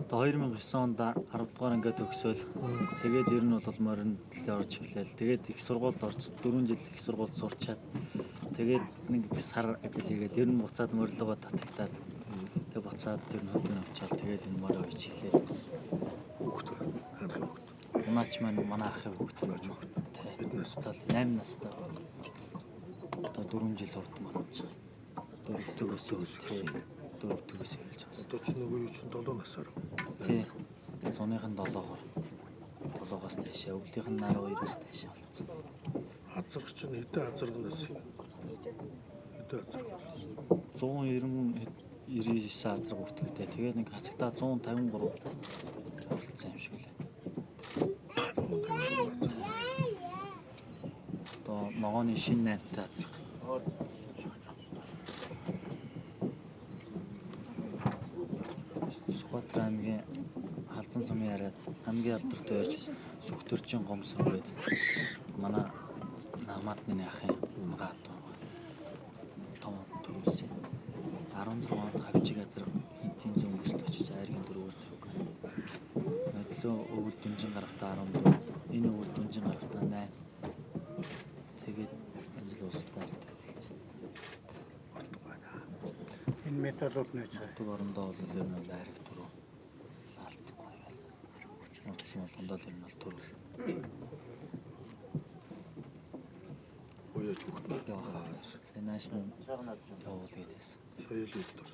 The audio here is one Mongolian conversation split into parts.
Одоо 2009 онд 10 дугаар ангид төгсөөл. Тэгээд ер нь бол морин төлөө орж эхлэв. Тэгээд их сургуульд орж 4 жил их сургуульд сурчаад тэгээд нэг сар ажил хийгээл ер нь буцаад морилгоо татагдаад тэгээд буцаад ер нь хөдөлгөөн очиад тэгээд энэ морио хийж эхлэв. Хүүхдүүд амир хүүхдүүд. Унаач манай ахын хүүхдүүд байж хүүхдүүд. Бид настай 8 настай. Одоо 4 жил урд морилж байгаа. 4 төгөөс эхэлж байгаа. Одоо ч нөгөө юу чинь 7 насаар. Тий. Зуныхын 7-оор. 7-оос дэшээ, өвлийнх нь 12-оос дэшээ болсон. Азарх чинь хэдэн азаргнаас хэдэн азарх? 199 азарг үртгэвтэй. Тэгээд нэг хацагтаа 153 болсон юм шиг лээ. Одоо ногооны шинэ 8-тай азарг. Сүхбаатар аймгийн Халзан сумын яриад хамгийн алдартай байж Сүхтөрчин гомсор гээд манай намаатны ахын гад том төрүүлсэн. 14 онд хавчиг азар хинтийн зүүн бүст очиж айргийн дөрөөр тавьг. Нодлоо өвөл дүнжин гарагтаа 14. Энэ өвөл дүнжин гарагтаа 8. Тэгээд ажил улстай төлөвлөж. Энэ металлууд нэж. Төг орондоо бол ер нь айраг дөрөв. Лаалтгүй байгаад. Утсан болгондоо л ер нь бол төрүүл. Уяж хүүхдүүд. Сэнаш нь явуул гэдээс. Соёл үлдэр.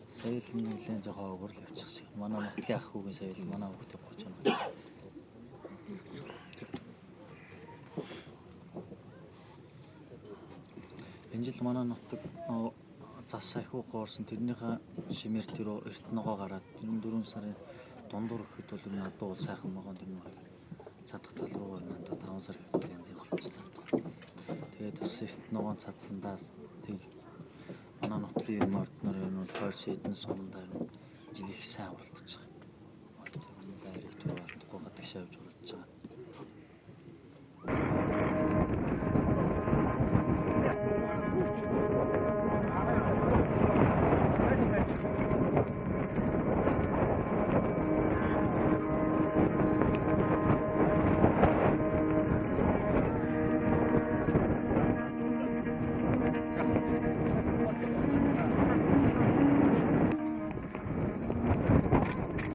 Соёл нь нэлээд жоохон өгөрл явчих шиг. Манай нотлын ах хүүгийн соёл манай хүүхдээ гоож байгаа. Энэ жил манай нутаг зас ахиу гоорсон тэрнийхээ шимээр тэр эрт ногоо гараад 4 сарын дундуур ихэд бол энэ адуу сайхан ногоон тэр нэг цадах тал руу надад 5 сар ихэд бол янз бүр болчихсон. Тэгээд бас эрт ногоон цадсандаа тэг манай нутгийн морднор ер нь бол тойр шийдэн сумдаар жил их сайн уралдаж байгаа. Тэр нь лайрыг төр болтгоо гадагшаа явж уралдаж байгаа.